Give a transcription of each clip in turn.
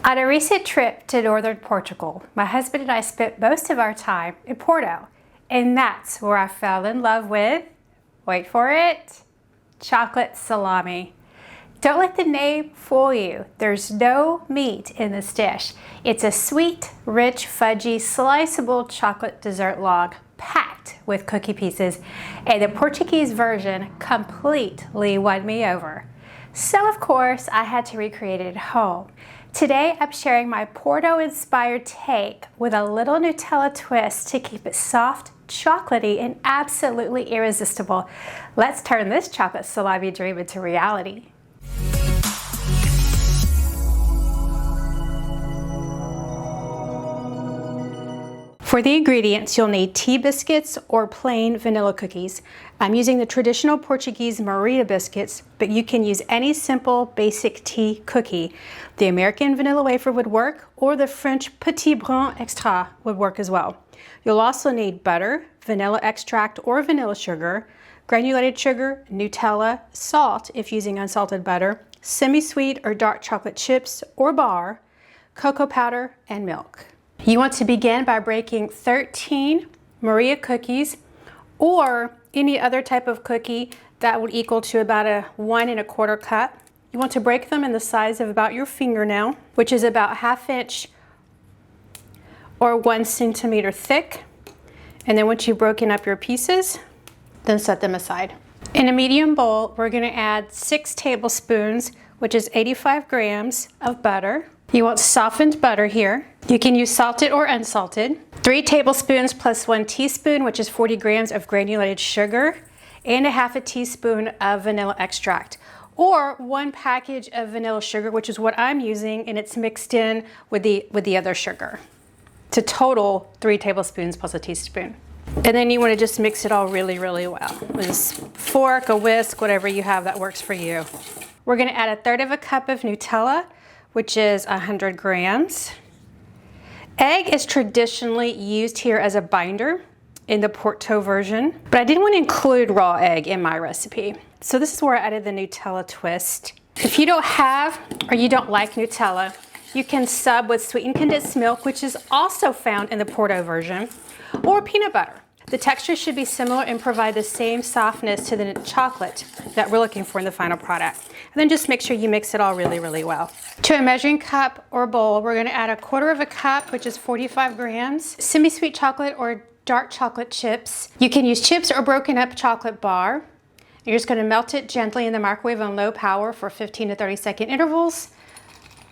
On a recent trip to northern Portugal, my husband and I spent most of our time in Porto, and that's where I fell in love with, wait for it, chocolate salami. Don't let the name fool you. There's no meat in this dish. It's a sweet, rich, fudgy, sliceable chocolate dessert log packed with cookie pieces, and the Portuguese version completely won me over. So of course, I had to recreate it at home. Today, I'm sharing my Porto-inspired take with a little Nutella twist to keep it soft, chocolatey, and absolutely irresistible. Let's turn this chocolate salami dream into reality. For the ingredients, you'll need tea biscuits or plain vanilla cookies. I'm using the traditional Portuguese Maria biscuits, but you can use any simple basic tea cookie. The American vanilla wafer would work, or the French petit brin extra would work as well. You'll also need butter, vanilla extract or vanilla sugar, granulated sugar, Nutella, salt if using unsalted butter, semi-sweet or dark chocolate chips or bar, cocoa powder, and milk. You want to begin by breaking 13 Maria cookies or any other type of cookie that would equal to about a 1 1/4 cup. You want to break them in the size of about your fingernail, which is about 1/2 inch or 1 centimeter thick. And then once you've broken up your pieces, then set them aside. In a medium bowl, we're going to add 6 tablespoons, which is 85 grams of butter. You want softened butter here. You can use salted or unsalted. 3 tablespoons plus 1 teaspoon, which is 40 grams of granulated sugar, and 1/2 teaspoon of vanilla extract. Or 1 package of vanilla sugar, which is what I'm using, and it's mixed in with the other sugar. To total 3 tablespoons plus a teaspoon. And then you want to just mix it all really, really well. With a fork, a whisk, whatever you have that works for you. We're going to add 1/3 cup of Nutella, which is 100 grams. Egg is traditionally used here as a binder in the Porto version, but I didn't want to include raw egg in my recipe. So this is where I added the Nutella twist. If you don't have or you don't like Nutella, you can sub with sweetened condensed milk, which is also found in the Porto version, or peanut butter. The texture should be similar and provide the same softness to the chocolate that we're looking for in the final product. And then just make sure you mix it all really, really well. To a measuring cup or bowl, we're going to add 1/4 cup, which is 45 grams, semi-sweet chocolate or dark chocolate chips. You can use chips or broken up chocolate bar. You're just going to melt it gently in the microwave on low power for 15 to 30 second intervals,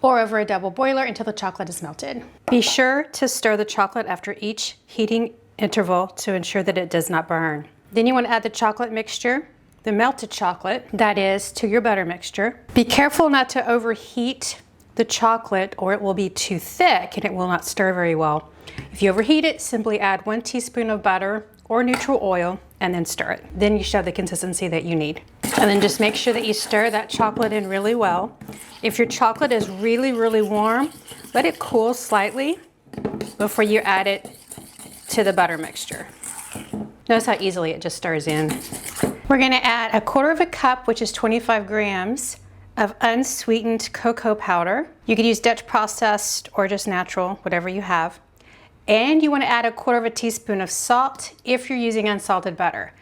or over a double boiler until the chocolate is melted. Be sure to stir the chocolate after each heating interval to ensure that it does not burn. Then you want to add the chocolate mixture, the melted chocolate, that is, to your butter mixture. Be careful not to overheat the chocolate or it will be too thick and it will not stir very well. If you overheat it, simply add 1 teaspoon of butter or neutral oil and then stir it. Then you should have the consistency that you need. And then just make sure that you stir that chocolate in really well. If your chocolate is really, really warm, let it cool slightly before you add it to the butter mixture. Notice how easily it just stirs in. We're going to add 1/4 cup, which is 25 grams, of unsweetened cocoa powder. You could use Dutch processed or just natural, whatever you have. And you want to add 1/4 teaspoon of salt if you're using unsalted butter.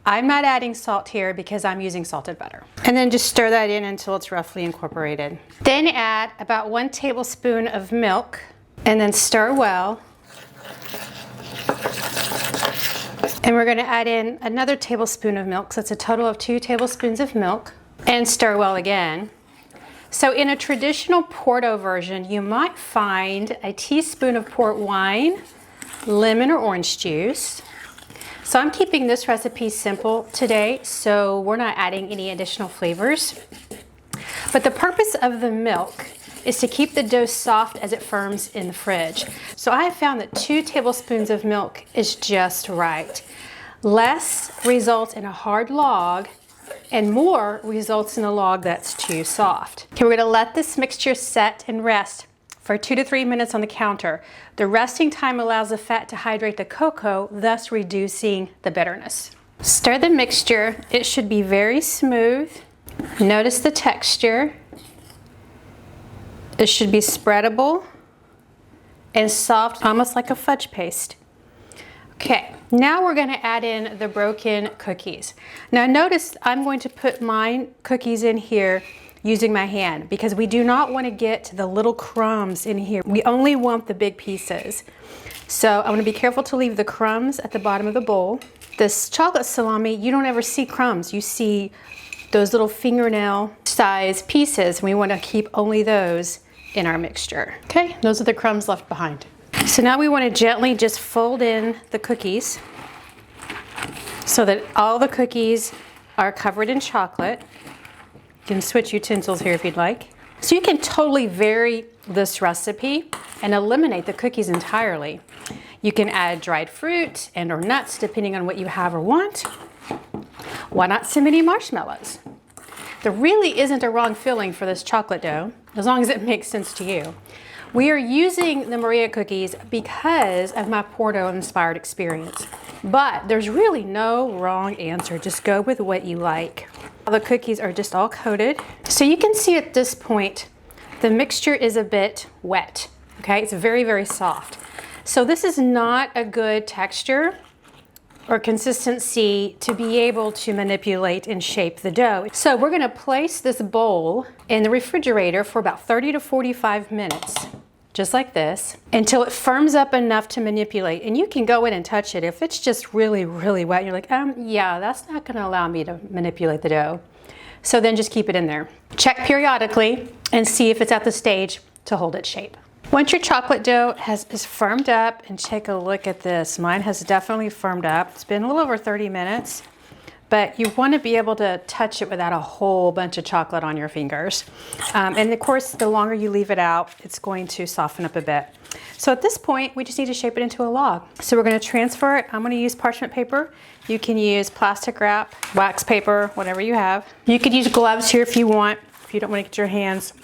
I'm not adding salt here because I'm using salted butter. And then just stir that in until it's roughly incorporated. Then add about 1 tablespoon of milk and then stir well. And we're going to add in another tablespoon of milk, so it's a total of 2 tablespoons of milk, and stir well again. So in a traditional Porto version, you might find a teaspoon of port wine, lemon or orange juice. So I'm keeping this recipe simple today, so we're not adding any additional flavors. But the purpose of the milk is to keep the dough soft as it firms in the fridge. So I have found that 2 tablespoons of milk is just right. Less results in a hard log, and more results in a log that's too soft. Okay, we're going to let this mixture set and rest for 2 to 3 minutes on the counter. The resting time allows the fat to hydrate the cocoa, thus reducing the bitterness. Stir the mixture. It should be very smooth. Notice the texture. It should be spreadable and soft, almost like a fudge paste. Okay, now we're going to add in the broken cookies. Now notice I'm going to put my cookies in here using my hand because we do not want to get the little crumbs in here. We only want the big pieces. So I want to be careful to leave the crumbs at the bottom of the bowl. This chocolate salami, you don't ever see crumbs. You see those little fingernail size pieces, and we want to keep only those in our mixture. Okay, those are the crumbs left behind. So now we want to gently just fold in the cookies so that all the cookies are covered in chocolate. You can switch utensils here if you'd like. So you can totally vary this recipe and eliminate the cookies entirely. You can add dried fruit and or nuts depending on what you have or want. Why not some mini marshmallows? There really isn't a wrong filling for this chocolate dough, as long as it makes sense to you. We are using the Maria cookies because of my Porto-inspired experience, but there's really no wrong answer. Just go with what you like. The cookies are just all coated. So you can see at this point, the mixture is a bit wet, okay? It's very, very soft. So this is not a good texture or consistency to be able to manipulate and shape the dough. So we're gonna place this bowl in the refrigerator for about 30 to 45 minutes, just like this, until it firms up enough to manipulate. And you can go in and touch it. If it's just really, really wet, you're like, yeah, that's not gonna allow me to manipulate the dough. So then just keep it in there. Check periodically and see if it's at the stage to hold its shape. Once your chocolate dough is firmed up, and take a look at this. Mine has definitely firmed up. It's been a little over 30 minutes, but you want to be able to touch it without a whole bunch of chocolate on your fingers. And of course, the longer you leave it out, it's going to soften up a bit. So at this point, we just need to shape it into a log. So we're going to transfer it. I'm going to use parchment paper. You can use plastic wrap, wax paper, whatever you have. You could use gloves here if you want, if you don't want to get your hands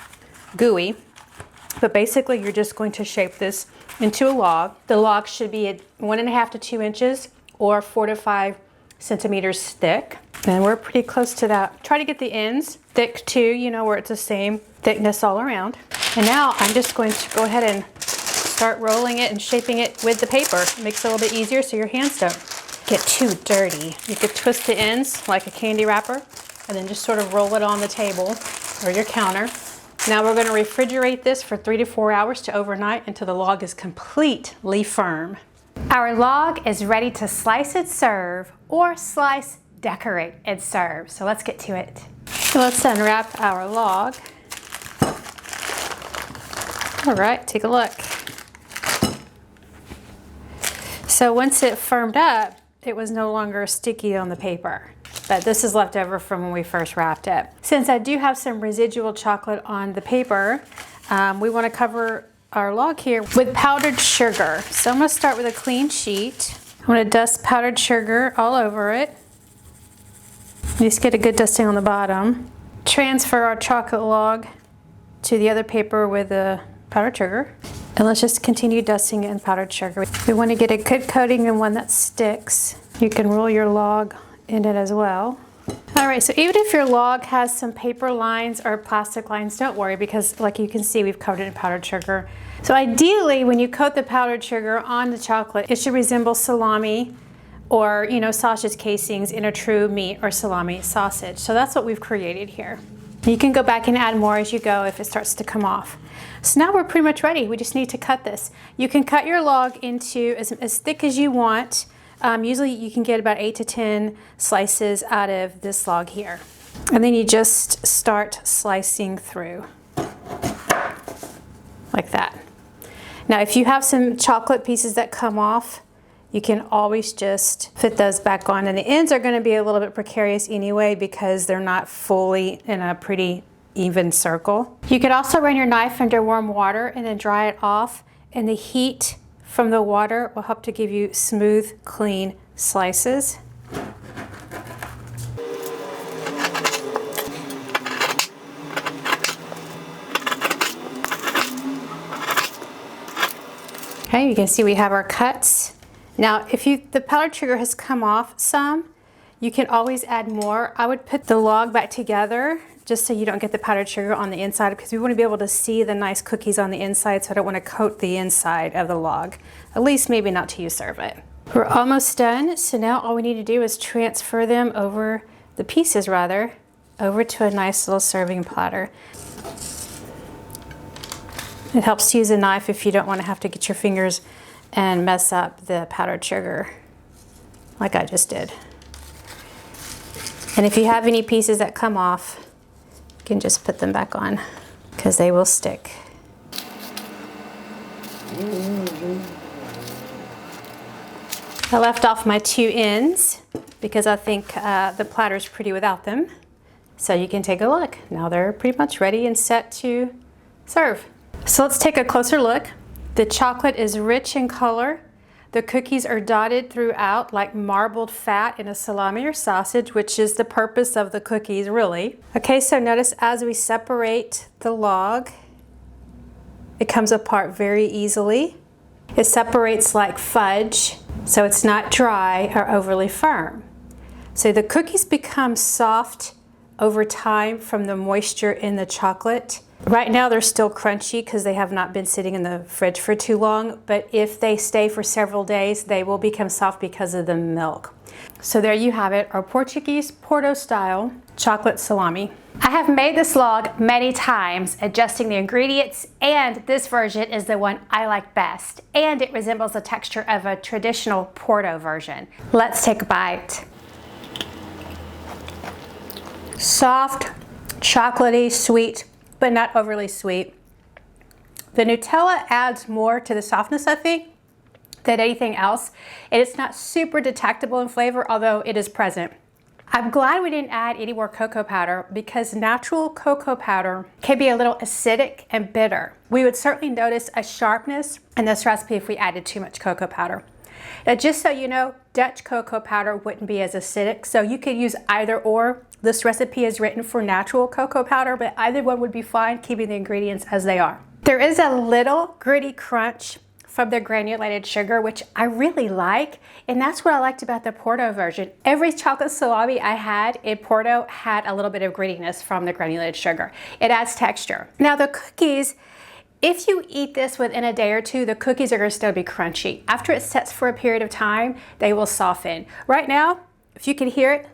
gooey. But basically, you're just going to shape this into a log. The log should be at 1.5 to 2 inches or 4 to 5 centimeters thick. And we're pretty close to that. Try to get the ends thick too, you know, where it's the same thickness all around. And now I'm just going to go ahead and start rolling it and shaping it with the paper. It makes it a little bit easier so your hands don't get too dirty. You could twist the ends like a candy wrapper and then just sort of roll it on the table or your counter. Now we're going to refrigerate this for 3 to 4 hours to overnight until the log is completely firm. Our log is ready to slice and serve, or slice, decorate, and serve. So let's get to it. So let's unwrap our log. All right, take a look. So once it firmed up, it was no longer sticky on the paper. But this is left over from when we first wrapped it. Since I do have some residual chocolate on the paper, we want to cover our log here with powdered sugar. So I'm going to start with a clean sheet. I'm going to dust powdered sugar all over it. Just get a good dusting on the bottom. Transfer our chocolate log to the other paper with the powdered sugar. And let's just continue dusting it in powdered sugar. We want to get a good coating and one that sticks. You can roll your log in it as well. All right, so even if your log has some paper lines or plastic lines, don't worry, because like you can see, we've coated it in powdered sugar. So ideally, when you coat the powdered sugar on the chocolate, it should resemble salami or, you know, sausage casings in a true meat or salami sausage. So that's what we've created here. You can go back and add more as you go if it starts to come off. So now we're pretty much ready. We just need to cut this. You can cut your log into as thick as you want. Usually you can get about 8 to 10 slices out of this log here. And then you just start slicing through like that. Now if you have some chocolate pieces that come off, you can always just fit those back on. And the ends are going to be a little bit precarious anyway because they're not fully in a pretty even circle. You could also run your knife under warm water and then dry it off, and the heat from the water will help to give you smooth, clean slices. Okay, you can see we have our cuts. Now, if the powdered sugar has come off some, you can always add more. I would put the log back together just so you don't get the powdered sugar on the inside, because we want to be able to see the nice cookies on the inside, so I don't want to coat the inside of the log. At least maybe not till you serve it. We're almost done, so now all we need to do is transfer them over, the pieces rather, over to a nice little serving platter. It helps to use a knife if you don't want to have to get your fingers and mess up the powdered sugar like I just did. And if you have any pieces that come off, you can just put them back on because they will stick. I left off my 2 ends because I think the platter's pretty without them. So you can take a look. Now they're pretty much ready and set to serve. So let's take a closer look. The chocolate is rich in color. The cookies are dotted throughout like marbled fat in a salami or sausage, which is the purpose of the cookies, really. Okay, so notice as we separate the log, it comes apart very easily. It separates like fudge, so it's not dry or overly firm. So the cookies become soft over time from the moisture in the chocolate. Right now they're still crunchy because they have not been sitting in the fridge for too long, but if they stay for several days, they will become soft because of the milk. So there you have it, our Portuguese Porto style chocolate salami. I have made this log many times, adjusting the ingredients, and this version is the one I like best, and it resembles the texture of a traditional Porto version. Let's take a bite. Soft, chocolatey, sweet, but not overly sweet. The Nutella adds more to the softness, I think, than anything else. And it's not super detectable in flavor, although it is present. I'm glad we didn't add any more cocoa powder because natural cocoa powder can be a little acidic and bitter. We would certainly notice a sharpness in this recipe if we added too much cocoa powder. Now, just so you know, Dutch cocoa powder wouldn't be as acidic, so you could use either or. This recipe is written for natural cocoa powder, but either one would be fine, keeping the ingredients as they are. There is a little gritty crunch from the granulated sugar, which I really like, and that's what I liked about the Porto version. Every chocolate salami I had in Porto had a little bit of grittiness from the granulated sugar. It adds texture. Now the cookies, if you eat this within a day or two, the cookies are going to still be crunchy. After it sets for a period of time, they will soften. Right now, if you can hear it,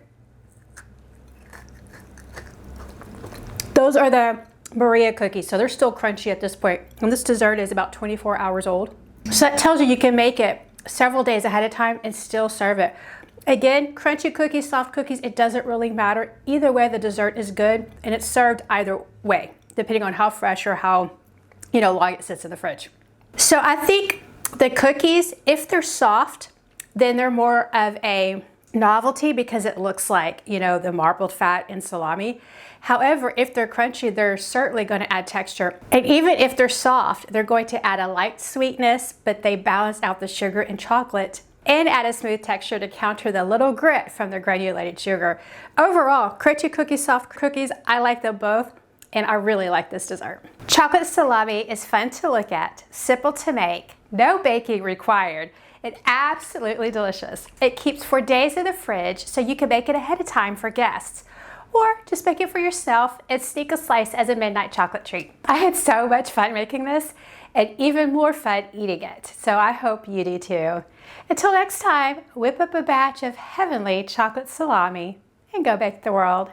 those are the Maria cookies, so they're still crunchy at this point. And this dessert is about 24 hours old. So that tells you you can make it several days ahead of time and still serve it. Again, crunchy cookies, soft cookies, it doesn't really matter. Either way, the dessert is good, and it's served either way, depending on how fresh or how long it sits in the fridge. So I think the cookies, if they're soft, then they're more of a novelty because it looks like, the marbled fat in salami. However, if they're crunchy, they're certainly going to add texture. And even if they're soft, they're going to add a light sweetness, but they balance out the sugar and chocolate and add a smooth texture to counter the little grit from the granulated sugar. Overall, crunchy cookies, soft cookies, I like them both, and I really like this dessert. Chocolate salami is fun to look at, simple to make, no baking required. It's absolutely delicious. It keeps for days in the fridge, so you can make it ahead of time for guests. Or just make it for yourself and sneak a slice as a midnight chocolate treat. I had so much fun making this and even more fun eating it. So I hope you do too. Until next time, whip up a batch of heavenly chocolate salami and go bake the world.